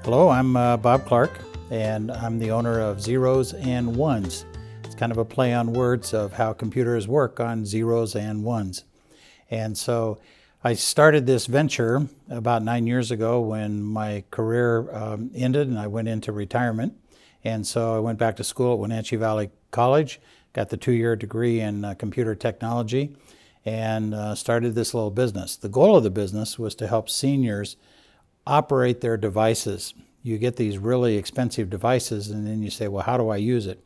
Hello, I'm Bob Clarke, and I'm the owner of Zeroz and Wunz. It's kind of a play on words of how computers work on Zeroz and Wunz. And so I started this venture about 9 years ago when my career ended and I went into retirement. And so I went back to school at Wenatchee Valley College, got the 2-year degree in computer technology, and started this little business. The goal of the business was to help seniors operate their devices. You get these really expensive devices and then you say, well, how do I use it?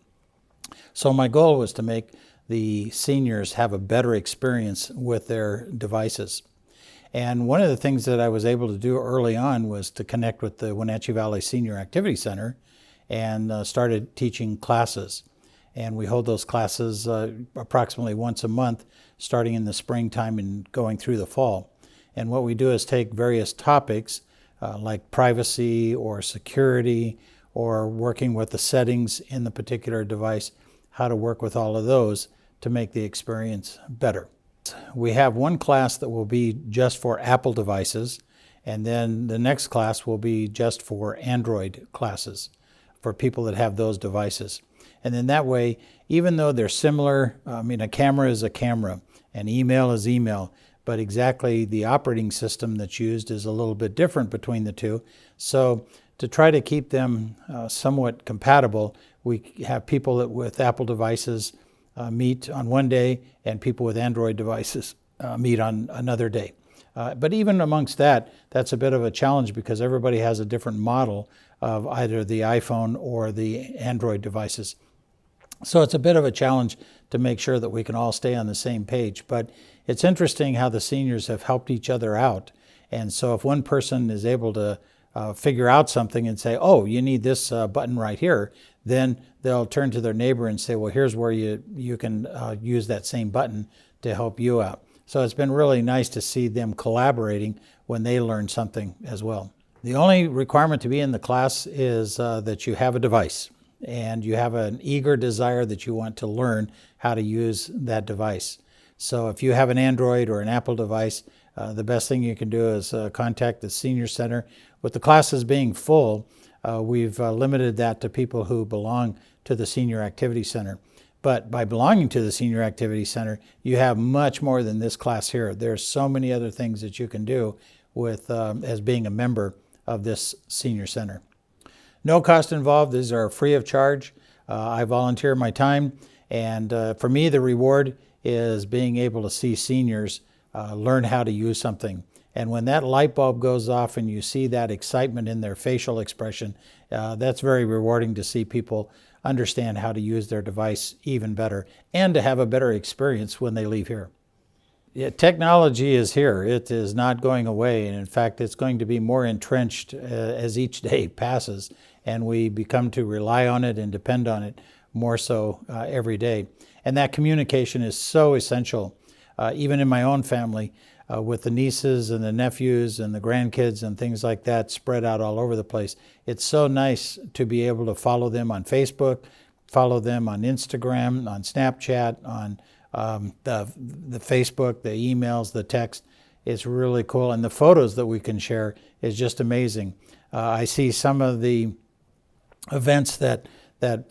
So my goal was to make the seniors have a better experience with their devices. And one of the things that I was able to do early on was to connect with the Wenatchee Valley Senior Activity Center and started teaching classes. And we hold those classes approximately once a month, starting in the springtime and going through the fall. And what we do is take various topics like privacy or security or working with the settings in the particular device, how to work with all of those to make the experience better. We have one class that will be just for Apple devices, and then the next class will be just for Android classes for people that have those devices. And then that way, even though they're similar, a camera is a camera and email is email, but exactly the operating system that's used is a little bit different between the two. So to try to keep them somewhat compatible, we have people that with Apple devices meet on one day and people with Android devices meet on another day. But even amongst that, that's a bit of a challenge because everybody has a different model of either the iPhone or the Android devices. So it's a bit of a challenge to make sure that we can all stay on the same page. But it's interesting how the seniors have helped each other out. And so if one person is able to figure out something and say, oh, you need this button right here, then they'll turn to their neighbor and say, well, here's where you can use that same button to help you out. So it's been really nice to see them collaborating when they learn something as well. The only requirement to be in the class is that you have a device and you have an eager desire that you want to learn how to use that device. So if you have an Android or an Apple device, the best thing you can do is contact the Senior Center. With the classes being full, we've limited that to people who belong to the Senior Activity Center. But by belonging to the Senior Activity Center, you have much more than this class here. There's so many other things that you can do with as being a member of this Senior Center. No cost involved. These are free of charge. I volunteer my time. And for me, the reward is being able to see seniors learn how to use something. And when that light bulb goes off and you see that excitement in their facial expression, that's very rewarding to see people understand how to use their device even better and to have a better experience when they leave here. Yeah, technology is here. It is not going away. And in fact, it's going to be more entrenched as each day passes. And we become to rely on it and depend on it more so every day. And that communication is so essential. Even in my own family, with the nieces and the nephews and the grandkids and things like that spread out all over the place. It's so nice to be able to follow them on Facebook, follow them on Instagram, on Snapchat, on the Facebook, the emails, the text. It's really cool. And the photos that we can share is just amazing. I see some of the events that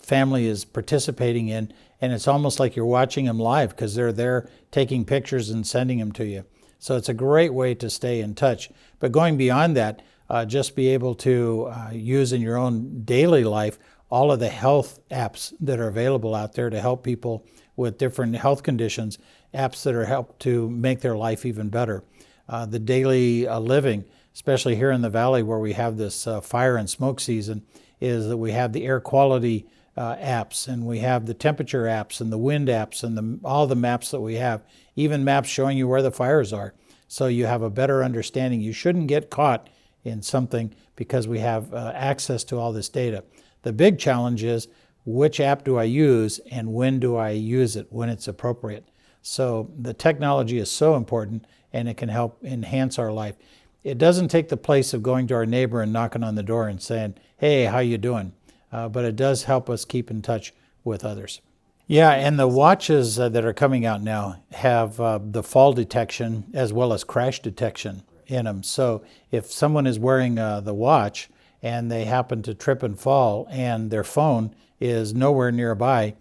family is participating in, and it's almost like you're watching them live because they're there taking pictures and sending them to you. So it's a great way to stay in touch. But going beyond that, just be able to use in your own daily life all of the health apps that are available out there to help people with different health conditions, apps that are help to make their life even better. The daily living, especially here in the valley where we have this fire and smoke season, is that we have the air quality apps, and we have the temperature apps and the wind apps and all the maps that we have, even maps showing you where the fires are. So you have a better understanding. You shouldn't get caught in something because we have access to all this data. The big challenge is which app do I use and when do I use it, when it's appropriate. So the technology is so important and it can help enhance our life. It doesn't take the place of going to our neighbor and knocking on the door and saying, hey, how you doing? But it does help us keep in touch with others. Yeah, and the watches that are coming out now have the fall detection as well as crash detection in them. So if someone is wearing the watch and they happen to trip and fall and their phone is nowhere nearby,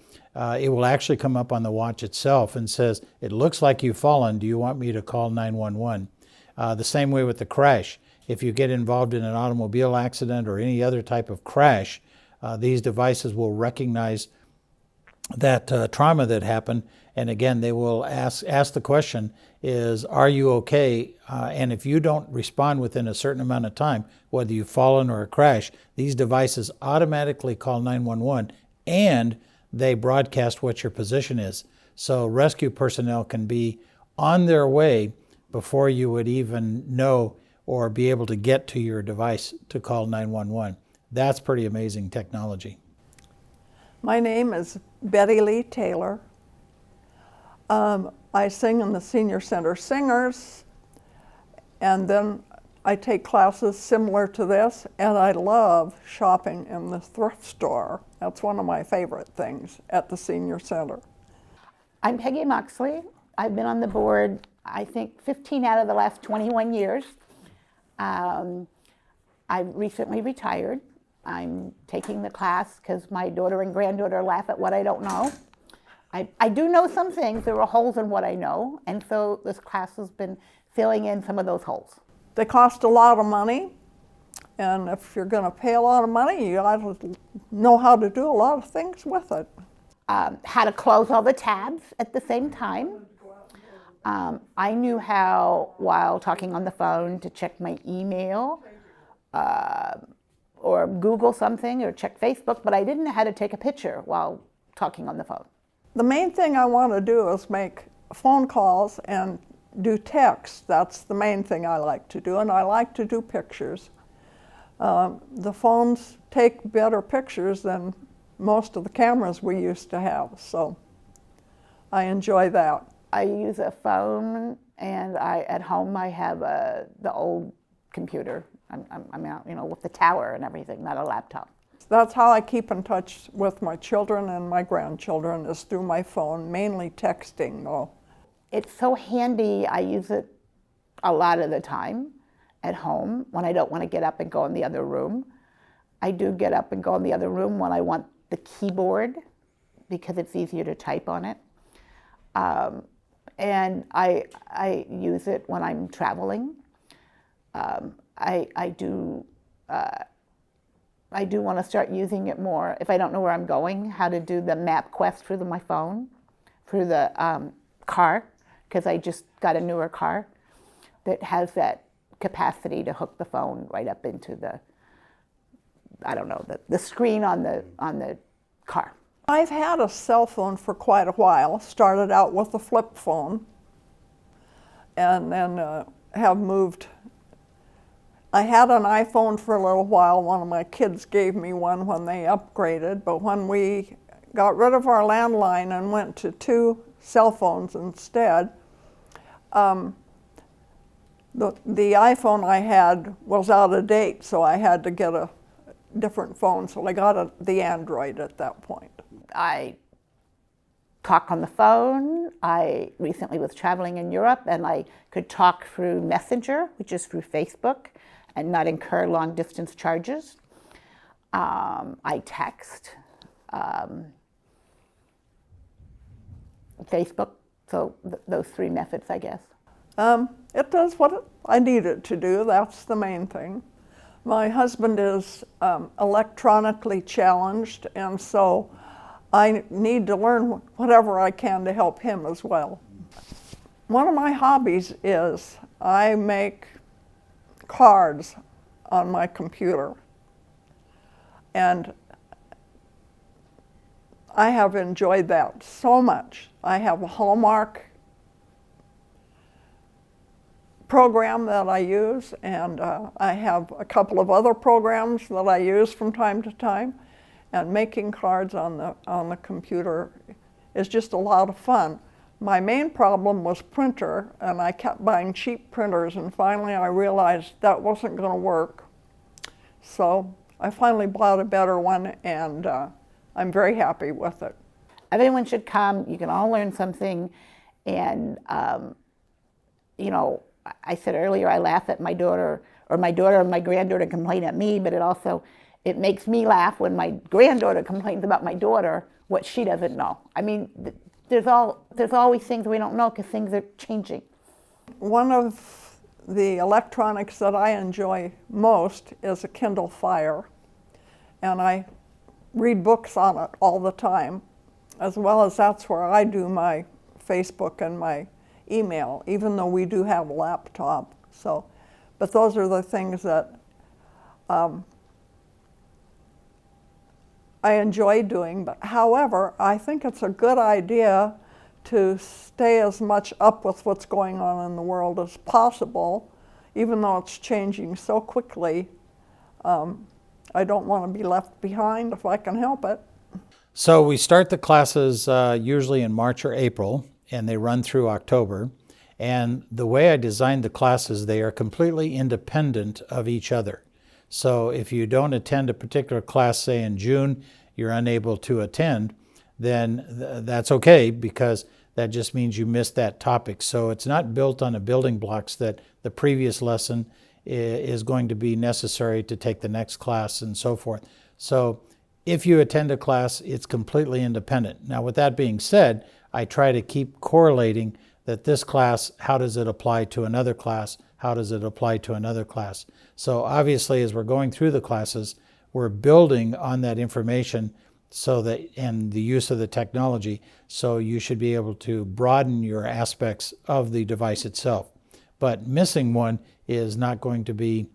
it will actually come up on the watch itself and says, "It looks like you've fallen. Do you want me to call 911?" The same way with the crash. If you get involved in an automobile accident or any other type of crash, these devices will recognize that trauma that happened, and again, they will ask the question is, "Are you okay?" And if you don't respond within a certain amount of time, whether you've fallen or a crash, these devices automatically call 911 and they broadcast what your position is. So rescue personnel can be on their way before you would even know or be able to get to your device to call 911. That's pretty amazing technology. My name is Betty Lee Taylor. I sing in the Senior Center Singers, and then I take classes similar to this, and I love shopping in the thrift store. That's one of my favorite things at the Senior Center. I'm Peggy Moxley. I've been on the board, I think, 15 out of the last 21 years. I recently retired. I'm taking the class because my daughter and granddaughter laugh at what I don't know. I do know some things. There are holes in what I know, and so this class has been filling in some of those holes. They cost a lot of money, and if you're going to pay a lot of money, you ought to know how to do a lot of things with it. How to close all the tabs at the same time. I knew how, while talking on the phone, to check my email, or Google something, or check Facebook, but I didn't know how to take a picture while talking on the phone. The main thing I want to do is make phone calls and do text. That's the main thing I like to do, and I like to do pictures. The phones take better pictures than most of the cameras we used to have, so I enjoy that. I use a phone, and at home I have the old computer. I'm out, with the tower and everything, not a laptop. That's how I keep in touch with my children and my grandchildren, is through my phone, mainly texting though. It's so handy. I use it a lot of the time at home when I don't want to get up and go in the other room. I do get up and go in the other room when I want the keyboard because it's easier to type on it. And I use it when I'm traveling. I do want to start using it more if I don't know where I'm going, how to do the map quest through my phone, through the car, because I just got a newer car that has that capacity to hook the phone right up into the screen on the car. I've had a cell phone for quite a while. Started out with a flip phone, and then have moved. I had an iPhone for a little while. One of my kids gave me one when they upgraded, but when we got rid of our landline and went to 2 cell phones instead, the iPhone I had was out of date, so I had to get a different phone, so I got the Android at that point. I talk on the phone. I recently was traveling in Europe, and I could talk through Messenger, which is through Facebook, and not incur long distance charges. I text, Facebook, so those 3 methods, I guess. It does what I need it to do. That's the main thing. My husband is electronically challenged, and so I need to learn whatever I can to help him as well. One of my hobbies is I make cards on my computer, and I have enjoyed that so much. I have a Hallmark program that I use, and I have a couple of other programs that I use from time to time, and making cards on the computer is just a lot of fun. My main problem was printer, and I kept buying cheap printers, and finally I realized that wasn't going to work. So I finally bought a better one, and I'm very happy with it. Everyone should come. You can all learn something, and I said earlier, I laugh at my daughter, or my daughter and my granddaughter complain at me, but it makes me laugh when my granddaughter complains about my daughter, what she doesn't know. I mean, there's always things we don't know because things are changing. One of the electronics that I enjoy most is a Kindle Fire, and I read books on it all the time, as well as that's where I do my Facebook and my email, even though we do have a laptop. So, but those are the things that I enjoy doing. But however, I think it's a good idea to stay as much up with what's going on in the world as possible, even though it's changing so quickly. I don't want to be left behind if I can help it. So we start the classes usually in March or April, and they run through October. And the way I designed the classes, they are completely independent of each other. So if you don't attend a particular class, say in June, you're unable to attend, then that's okay, because that just means you missed that topic. So it's not built on the building blocks that the previous lesson is going to be necessary to take the next class and so forth. So if you attend a class, it's completely independent. Now, with that being said, I try to keep correlating that this class, how does it apply to another class? How does it apply to another class? So obviously, as we're going through the classes, we're building on that information so that, and the use of the technology, so you should be able to broaden your aspects of the device itself. But missing one is not going to be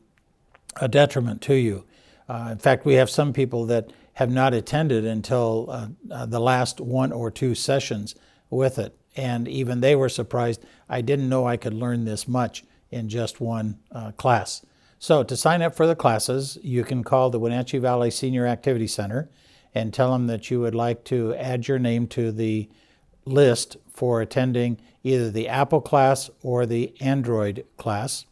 a detriment to you. In fact, we have some people that have not attended until the last 1 or 2 sessions with it. And even they were surprised. I didn't know I could learn this much in just one class. So to sign up for the classes, you can call the Wenatchee Valley Senior Activity Center and tell them that you would like to add your name to the list for attending either the Apple class or the Android class.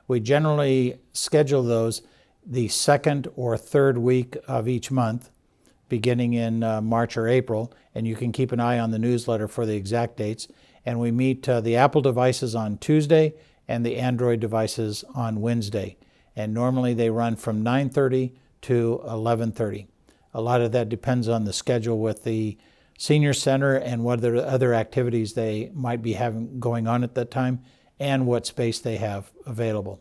We generally schedule those the 2nd or 3rd week of each month, beginning in March or April, and you can keep an eye on the newsletter for the exact dates. And we meet the Apple devices on Tuesday and the Android devices on Wednesday. And normally they run from 9:30 to 11:30. A lot of that depends on the schedule with the senior center and what other activities they might be having going on at that time and what space they have available.